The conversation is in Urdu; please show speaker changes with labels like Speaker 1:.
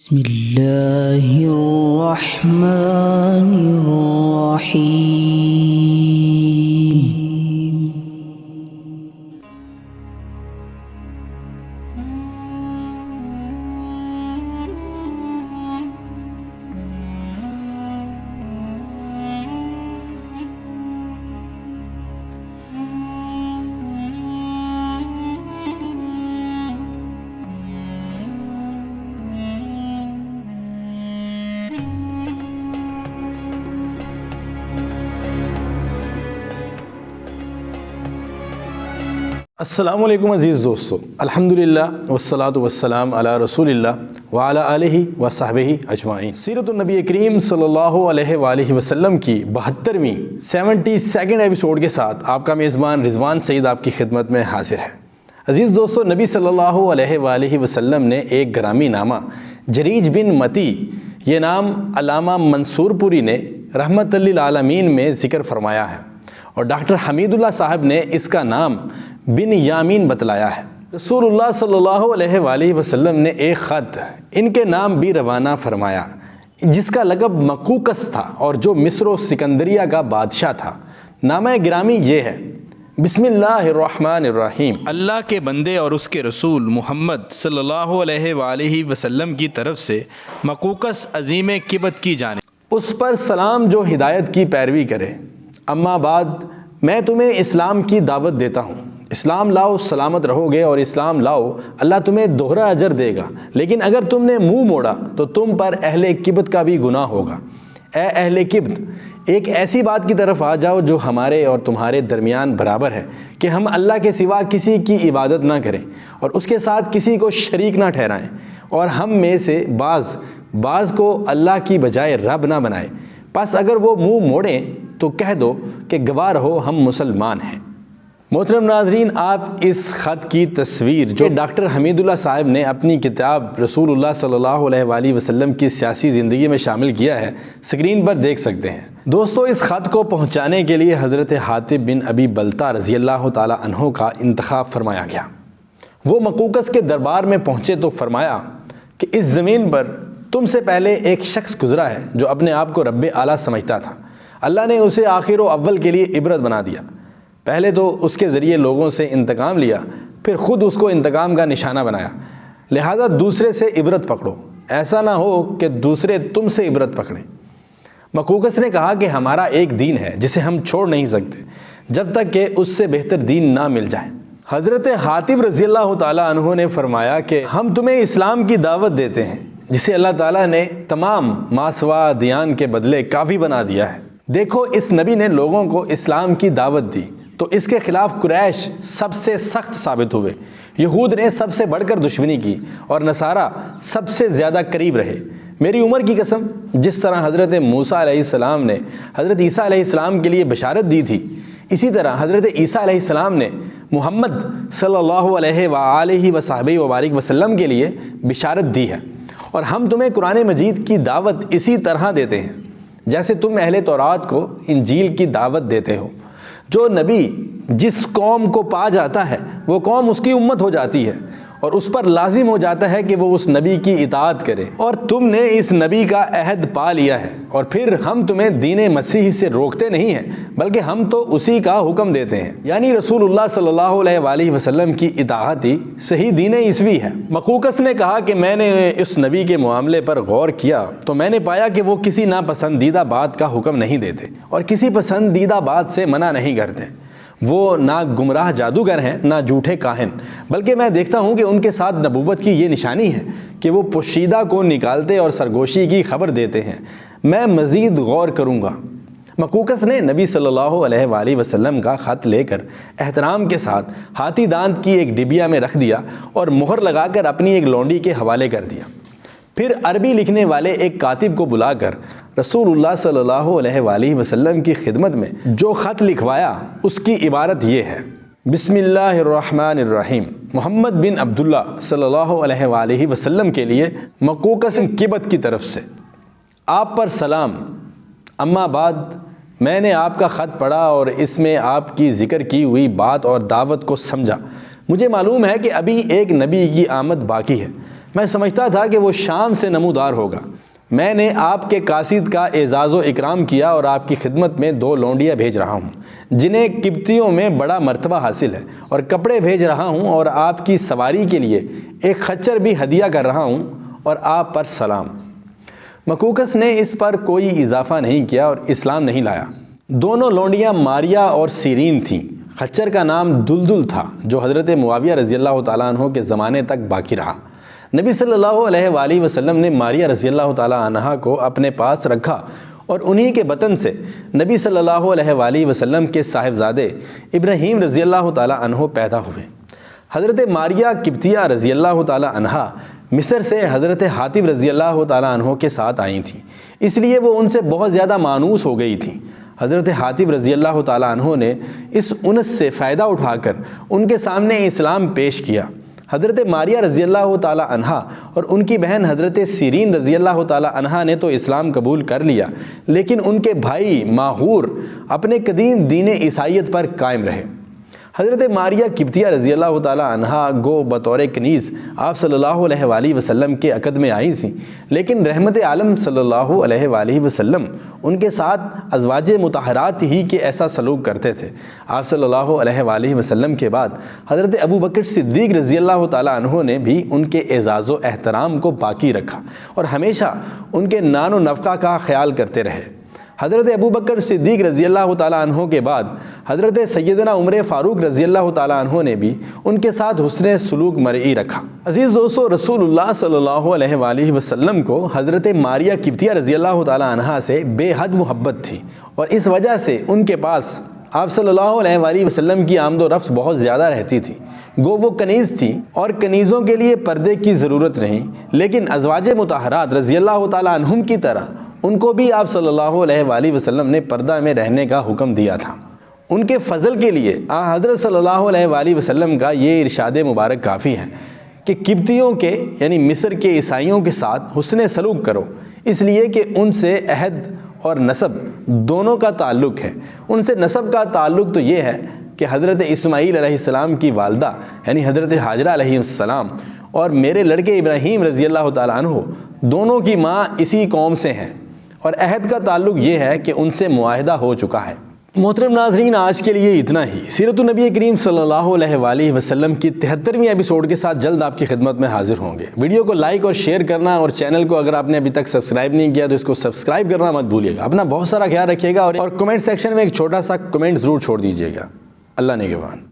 Speaker 1: بسم اللہ الرحمن الرحیم۔
Speaker 2: السلام علیکم عزیز دوستو، الحمدللہ والصلاة والسلام علی رسول اللہ وعلی آلہ وصحبہ اجمعین۔ سیرت النبی کریم صلی اللہ علیہ وآلہ وسلم کی 72ویں 72nd ایپیسوڈ کے ساتھ آپ کا میزبان رضوان سعید آپ کی خدمت میں حاضر ہے۔ عزیز دوستو، نبی صلی اللہ علیہ وآلہ وسلم نے ایک گرامی نامہ جریج بن متی، یہ نام علامہ منصور پوری نے رحمت للعالمین میں ذکر فرمایا ہے، اور ڈاکٹر حمید اللہ صاحب نے اس کا نام بن یامین بتلایا ہے۔ رسول اللہ صلی اللہ علیہ وآلہ وسلم نے ایک خط ان کے نام بھی روانہ فرمایا، جس کا لقب مقوقس تھا اور جو مصر و سکندریہ کا بادشاہ تھا۔ نامہ گرامی یہ ہے: بسم اللہ الرحمن الرحیم، اللہ کے بندے اور اس کے رسول محمد صلی اللہ علیہ وآلہ وسلم کی طرف سے مقوقس عظیم قبط کی جانب اس پر سلام جو ہدایت کی پیروی کرے۔ اما بعد، میں تمہیں اسلام کی دعوت دیتا ہوں۔ اسلام لاؤ، سلامت رہو گے، اور اسلام لاؤ، اللہ تمہیں دوہرا اجر دے گا۔ لیکن اگر تم نے منہ موڑا تو تم پر اہل قبط کا بھی گناہ ہوگا۔ اے اہل قبط، ایک ایسی بات کی طرف آ جاؤ جو ہمارے اور تمہارے درمیان برابر ہے کہ ہم اللہ کے سوا کسی کی عبادت نہ کریں اور اس کے ساتھ کسی کو شریک نہ ٹھہرائیں، اور ہم میں سے بعض کو اللہ کی بجائے رب نہ بنائے۔ پس اگر وہ منہ موڑیں تو کہہ دو کہ گواہ رہو، ہم مسلمان ہیں۔ محترم ناظرین، آپ اس خط کی تصویر جو ڈاکٹر حمید اللہ صاحب نے اپنی کتاب رسول اللہ صلی اللہ علیہ وآلہ وسلم کی سیاسی زندگی میں شامل کیا ہے، اسکرین پر دیکھ سکتے ہیں۔ دوستو، اس خط کو پہنچانے کے لیے حضرت حاتب بن ابی بلتہ رضی اللہ تعالی عنہ کا انتخاب فرمایا گیا۔ وہ مقوقس کے دربار میں پہنچے تو فرمایا کہ اس زمین پر تم سے پہلے ایک شخص گزرا ہے جو اپنے آپ کو رب اعلیٰ سمجھتا تھا۔ اللہ نے اسے آخر و اول کے لیے عبرت بنا دیا۔ پہلے تو اس کے ذریعے لوگوں سے انتقام لیا، پھر خود اس کو انتقام کا نشانہ بنایا۔ لہٰذا دوسرے سے عبرت پکڑو، ایسا نہ ہو کہ دوسرے تم سے عبرت پکڑیں۔ مقوقس نے کہا کہ ہمارا ایک دین ہے جسے ہم چھوڑ نہیں سکتے جب تک کہ اس سے بہتر دین نہ مل جائے۔ حضرت حاتب رضی اللہ تعالیٰ عنہ نے فرمایا کہ ہم تمہیں اسلام کی دعوت دیتے ہیں، جسے اللہ تعالیٰ نے تمام ماسوا دیان کے بدلے کافی بنا دیا ہے۔ دیکھو، اس نبی نے لوگوں کو اسلام کی دعوت دی تو اس کے خلاف قریش سب سے سخت ثابت ہوئے، یہود نے سب سے بڑھ کر دشمنی کی، اور نصارہ سب سے زیادہ قریب رہے۔ میری عمر کی قسم، جس طرح حضرت موسیٰ علیہ السلام نے حضرت عیسیٰ علیہ السلام کے لیے بشارت دی تھی، اسی طرح حضرت عیسیٰ علیہ السلام نے محمد صلی اللہ علیہ وآلہ وصحبہ وبارک وسلم کے لیے بشارت دی ہے، اور ہم تمہیں قرآن مجید کی دعوت اسی طرح دیتے ہیں جیسے تم اہل تورات کو انجیل کی دعوت دیتے ہو۔ جو نبی جس قوم کو پا جاتا ہے وہ قوم اس کی امت ہو جاتی ہے، اور اس پر لازم ہو جاتا ہے کہ وہ اس نبی کی اطاعت کرے، اور تم نے اس نبی کا عہد پا لیا ہے، اور پھر ہم تمہیں دین مسیح سے روکتے نہیں ہیں بلکہ ہم تو اسی کا حکم دیتے ہیں، یعنی رسول اللہ صلی اللہ علیہ وآلہ وسلم کی اطاعت ہی صحیح دین عیسوی ہے۔ مقوقس نے کہا کہ میں نے اس نبی کے معاملے پر غور کیا تو میں نے پایا کہ وہ کسی ناپسندیدہ بات کا حکم نہیں دیتے اور کسی پسندیدہ بات سے منع نہیں کرتے۔ وہ نہ گمراہ جادوگر ہیں نہ جھوٹے کاہن، بلکہ میں دیکھتا ہوں کہ ان کے ساتھ نبوت کی یہ نشانی ہے کہ وہ پوشیدہ کو نکالتے اور سرگوشی کی خبر دیتے ہیں۔ میں مزید غور کروں گا۔ مقوقس نے نبی صلی اللہ علیہ وآلہ وسلم کا خط لے کر احترام کے ساتھ ہاتھی دانت کی ایک ڈبیا میں رکھ دیا اور مہر لگا کر اپنی ایک لونڈی کے حوالے کر دیا۔ پھر عربی لکھنے والے ایک کاتب کو بلا کر رسول اللہ صلی اللہ علیہ وآلہ وسلم کی خدمت میں جو خط لکھوایا اس کی عبارت یہ ہے: بسم اللہ الرحمن الرحیم، محمد بن عبداللہ صلی اللہ علیہ وآلہ وسلم کے لیے مقوقس قبط کی طرف سے، آپ پر سلام۔ اما بعد، میں نے آپ کا خط پڑھا اور اس میں آپ کی ذکر کی ہوئی بات اور دعوت کو سمجھا۔ مجھے معلوم ہے کہ ابھی ایک نبی کی آمد باقی ہے، میں سمجھتا تھا کہ وہ شام سے نمودار ہوگا۔ میں نے آپ کے قاصد کا اعزاز و اکرام کیا اور آپ کی خدمت میں 2 لونڈیاں بھیج رہا ہوں جنہیں قبطیوں میں بڑا مرتبہ حاصل ہے، اور کپڑے بھیج رہا ہوں اور آپ کی سواری کے لیے ایک خچر بھی ہدیہ کر رہا ہوں، اور آپ پر سلام۔ مکوکس نے اس پر کوئی اضافہ نہیں کیا اور اسلام نہیں لایا۔ دونوں لونڈیاں ماریا اور سیرین تھیں۔ خچر کا نام دلدل تھا جو حضرت معاویہ رضی اللہ تعالیٰ عنہ کے زمانے تک باقی رہا۔ نبی صلی اللہ علیہ وآلہ وسلم نے ماریا رضی اللہ تعالیٰ عنہ کو اپنے پاس رکھا اور انہی کے بطن سے نبی صلی اللہ علیہ وآلہ وسلم کے صاحبزادے ابراہیم رضی اللہ تعالیٰ عنہ پیدا ہوئے۔ حضرت ماریا قبطیہ رضی اللہ تعالیٰ عنہ مصر سے حضرت حاتب رضی اللہ تعالیٰ عنہ کے ساتھ آئی تھیں، اس لیے وہ ان سے بہت زیادہ مانوس ہو گئی تھیں۔ حضرت حاتب رضی اللہ تعالیٰ عنہ نے اس انس سے فائدہ اٹھا کر ان کے سامنے اسلام پیش کیا۔ حضرت ماریا رضی اللہ تعالیٰ عنہ اور ان کی بہن حضرت سیرین رضی اللہ تعالیٰ عنہ نے تو اسلام قبول کر لیا، لیکن ان کے بھائی ماہور اپنے قدیم دین عیسائیت پر قائم رہے۔ حضرت ماریا قبطیہ رضی اللہ تعالیٰ عنہ گو بطور کنیز آپ صلی اللہ علیہ وآلہ وسلم کے عقد میں آئی تھیں، لیکن رحمت عالم صلی اللہ علیہ وآلہ وسلم ان کے ساتھ ازواج مطہرات ہی کے ایسا سلوک کرتے تھے۔ آپ صلی اللہ علیہ وآلہ وسلم کے بعد حضرت ابوبکر صدیق رضی اللہ تعالیٰ عنہ نے بھی ان کے اعزاز و احترام کو باقی رکھا اور ہمیشہ ان کے نان و نفقہ کا خیال کرتے رہے۔ حضرت ابوبکر صدیق رضی اللہ تعالیٰ عنہ کے بعد حضرت سیدنا عمر فاروق رضی اللہ تعالیٰ عنہ نے بھی ان کے ساتھ حسن سلوک مرئی رکھا۔ عزیز دوستو، رسول اللہ صلی اللہ علیہ وآلہ وسلم کو حضرت ماریا قبطیہ رضی اللہ تعالیٰ عنہ سے بے حد محبت تھی، اور اس وجہ سے ان کے پاس آپ صلی اللہ علیہ وآلہ وسلم کی آمد و رفت بہت زیادہ رہتی تھی۔ گو وہ کنیز تھی اور کنیزوں کے لیے پردے کی ضرورت نہیں، لیکن ازواج مطہرات رضی اللہ تعالیٰ عنہم کی طرح ان کو بھی آپ صلی اللہ علیہ وآلہ وسلم نے پردہ میں رہنے کا حکم دیا تھا۔ ان کے فضل کے لیے حضرت صلی اللہ علیہ وآلہ وسلم کا یہ ارشاد مبارک کافی ہے کہ قبطیوں کے یعنی مصر کے عیسائیوں کے ساتھ حسن سلوک کرو، اس لیے کہ ان سے عہد اور نسب دونوں کا تعلق ہے۔ ان سے نسب کا تعلق تو یہ ہے کہ حضرت اسماعیل علیہ السلام کی والدہ یعنی حضرت حاجرہ علیہ السلام اور میرے لڑکے ابراہیم رضی اللہ تعالیٰ عنہ دونوں کی ماں اسی قوم سے ہیں، اور عہد کا تعلق یہ ہے کہ ان سے معاہدہ ہو چکا ہے۔ محترم ناظرین، آج کے لیے اتنا ہی۔ سیرت النبی کریم صلی اللہ علیہ وآلہ وسلم کی 73ویں ایپیسوڈ کے ساتھ جلد آپ کی خدمت میں حاضر ہوں گے۔ ویڈیو کو لائک اور شیئر کرنا، اور چینل کو اگر آپ نے ابھی تک سبسکرائب نہیں کیا تو اس کو سبسکرائب کرنا مت بھولیے گا۔ اپنا بہت سارا خیال رکھیے گا، اور کمنٹ سیکشن میں ایک چھوٹا سا کمنٹ ضرور چھوڑ دیجیے گا۔ اللہ نگہبان۔